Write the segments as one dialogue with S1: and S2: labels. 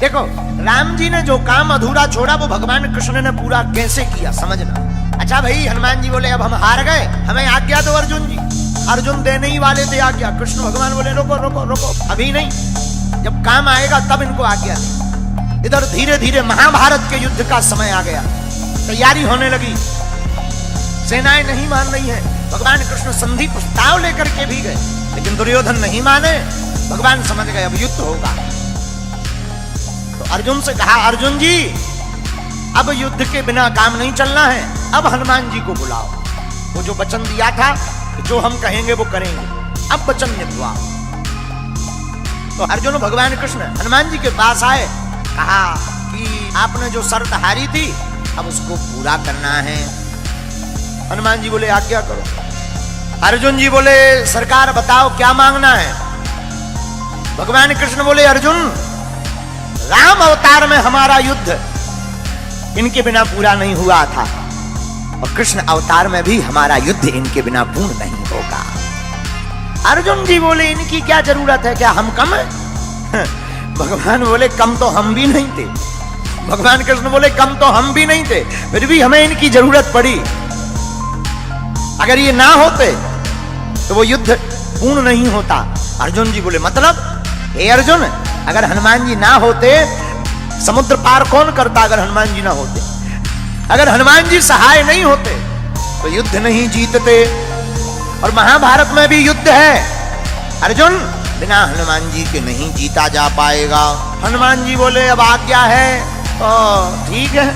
S1: देखो राम जी ने जो काम अधूरा छोड़ा वो भगवान कृष्ण ने पूरा कैसे किया समझना। अच्छा भाई, हनुमान जी बोले अब हम हार गए, हमें आज्ञा दो अर्जुन जी। अर्जुन देने ही वाले थे आज्ञा, कृष्ण भगवान बोले रोको रोको रोको, अभी नहीं, जब काम आएगा तब इनको आज्ञा दे। इधर धीरे धीरे महाभारत के युद्ध का समय आ गया, तैयारी होने लगी, सेनाएं नहीं मान रही हैं। भगवान कृष्ण संधि प्रस्ताव लेकर के भी गए, लेकिन दुर्योधन नहीं माने। भगवान समझ गए अब युद्ध होगा, तो अर्जुन से कहा अर्जुन जी अब युद्ध के बिना काम नहीं चलना है, अब हनुमान जी को बुलाओ। वो जो वचन दिया था जो हम कहेंगे वो करेंगे, अब वचन निभवाओ। तो अर्जुन भगवान कृष्ण हनुमान जी के पास आए, कहा कि आपने जो शर्त हारी थी अब उसको पूरा करना है। हनुमान जी बोले आज्ञा करो। अर्जुन जी बोले सरकार बताओ क्या मांगना है। भगवान कृष्ण बोले अर्जुन राम अवतार में हमारा युद्ध इनके बिना पूरा नहीं हुआ था, और कृष्ण अवतार में भी हमारा युद्ध इनके बिना पूर्ण नहीं होगा। अर्जुन जी बोले इनकी क्या जरूरत है, क्या हम कम हैं? भगवान बोले कम तो हम भी नहीं थे। भगवान कृष्ण बोले कम तो हम भी नहीं थे, फिर भी हमें इनकी जरूरत पड़ी। अगर ये ना होते तो वो युद्ध पूर्ण नहीं होता। अर्जुन जी बोले मतलब हे अर्जुन, अगर हनुमान जी ना होते समुद्र पार कौन करता? अगर हनुमान जी ना होते, अगर हनुमान जी सहाय नहीं होते तो युद्ध नहीं जीतते। और महाभारत में भी युद्ध है अर्जुन, बिना हनुमान जी के नहीं जीता जा पाएगा। हनुमान जी बोले अब आज्ञा है, ठीक है,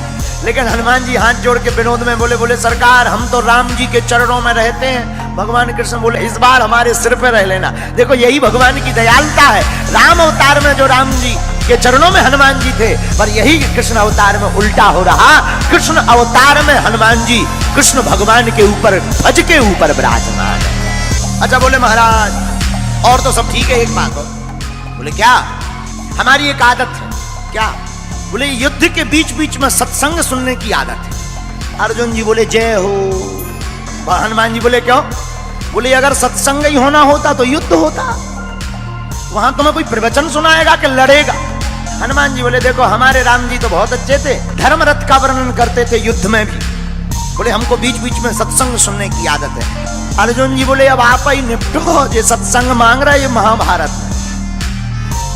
S1: लेकिन हनुमान जी हाथ जोड़ के विनोद में बोले सरकार हम तो राम जी के चरणों में रहते हैं। भगवान कृष्ण बोले इस बार हमारे सिर पे रह लेना। देखो यही भगवान की दयालुता है। राम अवतार में जो राम जी के चरणों में हनुमान जी थे, पर यही कृष्ण अवतार में उल्टा हो रहा। कृष्ण अवतार में हनुमान जी कृष्ण भगवान के ऊपर ध्वज के ऊपर विराजमान है। अच्छा बोले महाराज और तो सब ठीक है, एक बात हो। बोले क्या? हमारी एक आदत है। क्या? बोले युद्ध के बीच बीच में सत्संग सुनने की आदत है। अर्जुन जी बोले जय हो। हनुमान जी बोले क्यों? बोले अगर सत्संग ही होना होता तो युद्ध होता, वहां तुम्हें कोई प्रवचन सुनाएगा कि लड़ेगा? हनुमान जी बोले देखो हमारे राम जी तो बहुत अच्छे थे, धर्म रथ का वर्णन करते थे युद्ध में भी। बोले हमको बीच बीच में सत्संग सुनने की आदत है। अर्जुन जी बोले अब आप ही निपटो, ये सत्संग मांग रहा है ये महाभारत में।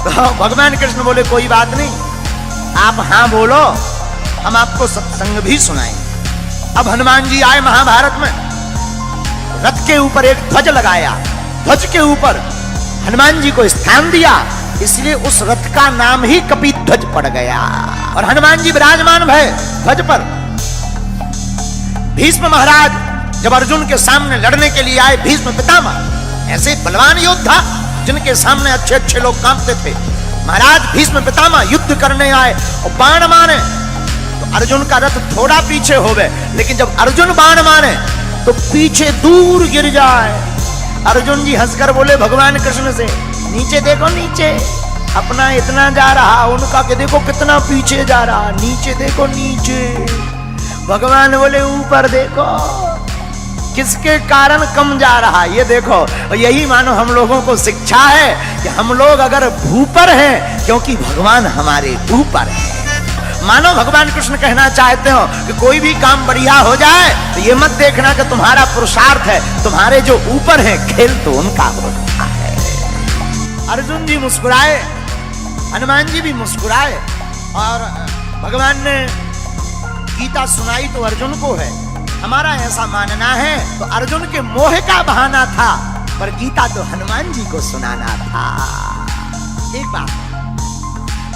S1: तो भगवान कृष्ण बोले कोई बात नहीं, आप हाँ बोलो, हम आपको सत्संग भी सुनाएंगे। अब हनुमान जी आए महाभारत में, रथ के ऊपर एक ध्वज लगाया, ध्वज के ऊपर हनुमान जी को स्थान दिया, इसलिए उस रथ का नाम ही कपिध्वज पड़ गया। और हनुमान जी विराजमान भय ध्वज पर। भीष्म महाराज जब अर्जुन के सामने लड़ने के लिए आए, भीष्म पितामह ऐसे बलवान योद्धा जिनके सामने अच्छे अच्छे लोग कांपते थे, महाराज भीष्म पितामह युद्ध करने आए और बाण मारे तो अर्जुन का रथ थोड़ा पीछे हो गए, लेकिन जब अर्जुन बाण मारे तो पीछे दूर गिर जाए। अर्जुन जी हंसकर बोले भगवान कृष्ण से नीचे देखो, नीचे अपना इतना जा रहा, उनका के देखो कितना पीछे जा रहा, नीचे देखो नीचे। भगवान बोले ऊपर देखो किसके कारण कम जा रहा, ये देखो। और यही मानो हम लोगों को शिक्षा है कि हम लोग अगर भूपर हैं क्योंकि भगवान हमारे ऊपर है। मानो भगवान कृष्ण कहना चाहते हो कि कोई भी काम बढ़िया हो जाए तो ये मत देखना कि तुम्हारा पुरुषार्थ है, तुम्हारे जो ऊपर है खेल तो उनका होता है। अर्जुन जी मुस्कुराए, हनुमान जी भी मुस्कुराए, और भगवान ने गीता सुनाई तो अर्जुन को है। हमारा ऐसा मानना है तो अर्जुन के मोह का बहाना था, पर गीता तो हनुमान जी को सुनाना था। एक बात,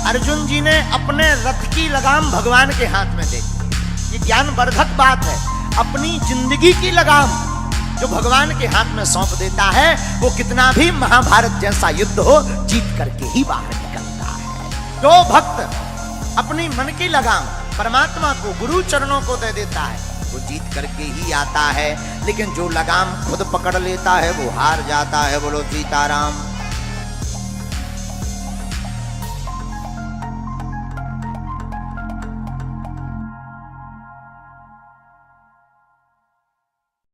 S1: अर्जुन जी ने अपने रथ की लगाम भगवान के हाथ में दे दी। ये ज्ञानवर्धक बात है। अपनी जिंदगी की लगाम जो भगवान के हाथ में सौंप देता है, वो कितना भी महाभारत जैसा युद्ध हो जीत करके ही बाहर निकलता है। जो भक्त अपनी मन की लगाम परमात्मा को, गुरु चरणों को दे देता है, वो जीत करके ही आता है। लेकिन जो लगाम खुद पकड़ लेता है वो हार जाता है। बोलो सीताराम।